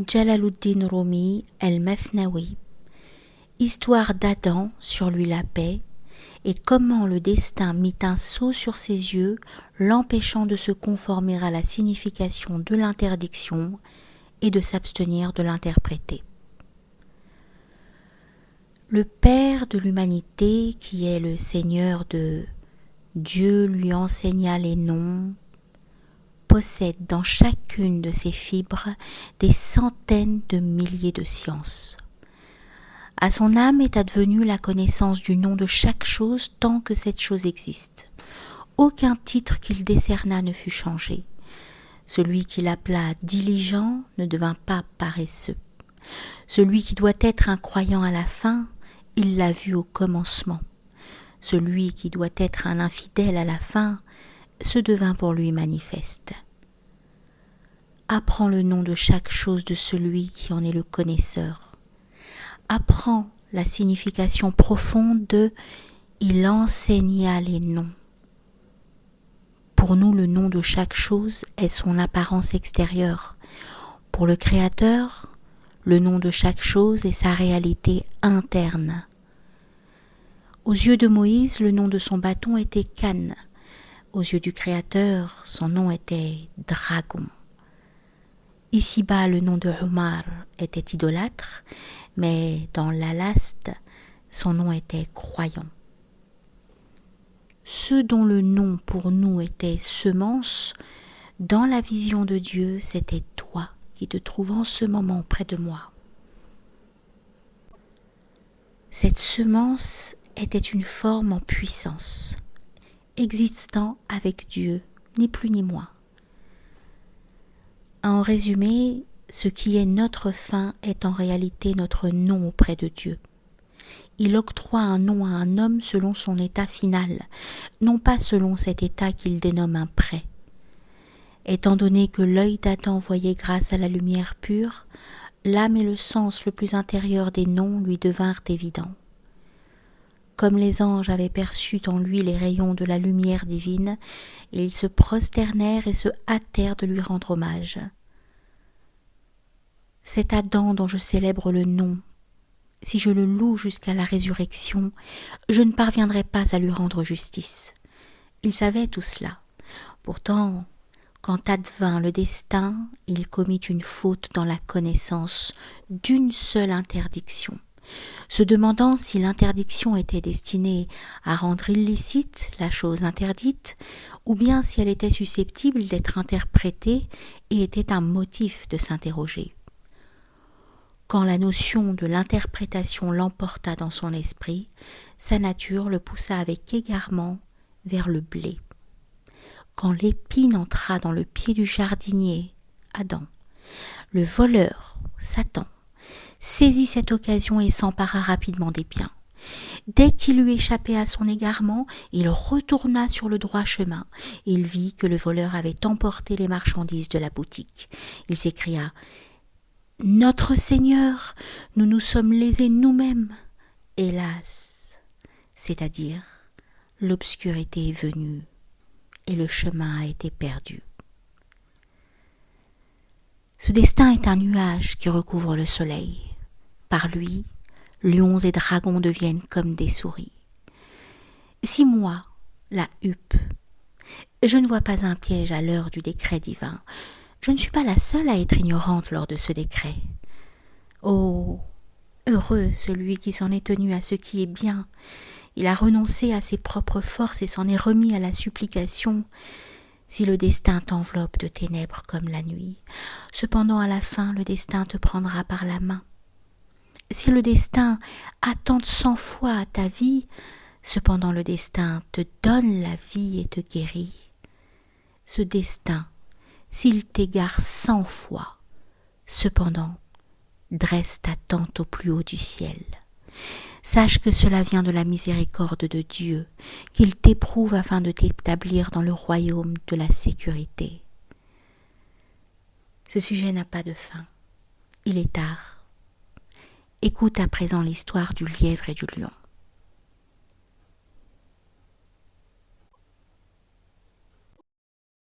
Jalaluddin Rumi el-Mathnawi, Histoire d'Adam, sur lui la paix, et comment le destin mit un sceau sur ses yeux, l'empêchant de se conformer à la signification de l'interdiction et de s'abstenir de l'interpréter. Le Père de l'humanité, qui est le Seigneur de Dieu, lui enseigna les noms, possède dans chacune de ses fibres des centaines de milliers de sciences. À son âme est advenue la connaissance du nom de chaque chose tant que cette chose existe. Aucun titre qu'il décerna ne fut changé. Celui qu'il appela diligent ne devint pas paresseux. Celui qui doit être un croyant à la fin, il l'a vu au commencement. Celui qui doit être un infidèle à la fin, se devint pour lui manifeste. Apprends le nom de chaque chose de celui qui en est le connaisseur. Apprends la signification profonde de « il enseigna les noms ». Pour nous, le nom de chaque chose est son apparence extérieure. Pour le Créateur, le nom de chaque chose est sa réalité interne. Aux yeux de Moïse, le nom de son bâton était Canne. Aux yeux du Créateur, son nom était Dragon. Ici-bas, le nom de Omar était idolâtre, mais dans l'Alast, son nom était croyant. Ceux dont le nom pour nous était semence, dans la vision de Dieu, c'était toi qui te trouves en ce moment près de moi. Cette semence était une forme en puissance, existant avec Dieu, ni plus ni moins. En résumé, ce qui est notre fin est en réalité notre nom auprès de Dieu. Il octroie un nom à un homme selon son état final, non pas selon cet état qu'il dénomme un prêt. Étant donné que l'œil d'Adam voyait grâce à la lumière pure, l'âme et le sens le plus intérieur des noms lui devinrent évidents. Comme les anges avaient perçu en lui les rayons de la lumière divine, ils se prosternèrent et se hâtèrent de lui rendre hommage. C'est Adam dont je célèbre le nom. Si je le loue jusqu'à la résurrection, je ne parviendrai pas à lui rendre justice. Il savait tout cela. Pourtant, quand advint le destin, il commit une faute dans la connaissance d'une seule interdiction. Se demandant si l'interdiction était destinée à rendre illicite la chose interdite, ou bien si elle était susceptible d'être interprétée et était un motif de s'interroger. Quand la notion de l'interprétation l'emporta dans son esprit, sa nature le poussa avec égarement vers le blé. Quand l'épine entra dans le pied du jardinier, Adam, le voleur, Satan, saisit cette occasion et s'empara rapidement des biens. Dès qu'il eut échappé à son égarement, il retourna sur le droit chemin. Il vit que le voleur avait emporté les marchandises de la boutique. Il s'écria « Notre Seigneur, nous nous sommes lésés nous-mêmes. » Hélas, c'est-à-dire, l'obscurité est venue et le chemin a été perdu. Ce destin est un nuage qui recouvre le soleil. Par lui, lions et dragons deviennent comme des souris. Si moi, la huppe, je ne vois pas un piège à l'heure du décret divin, je ne suis pas la seule à être ignorante lors de ce décret. Oh, heureux celui qui s'en est tenu à ce qui est bien. Il a renoncé à ses propres forces et s'en est remis à la supplication. Si le destin t'enveloppe de ténèbres comme la nuit, cependant à la fin le destin te prendra par la main. Si le destin attente 100 fois à ta vie, cependant le destin te donne la vie et te guérit. Ce destin, s'il t'égare 100 fois, cependant, dresse ta tente au plus haut du ciel. Sache que cela vient de la miséricorde de Dieu, qu'il t'éprouve afin de t'établir dans le royaume de la sécurité. Ce sujet n'a pas de fin. Il est tard. Écoute à présent l'histoire du lièvre et du lion.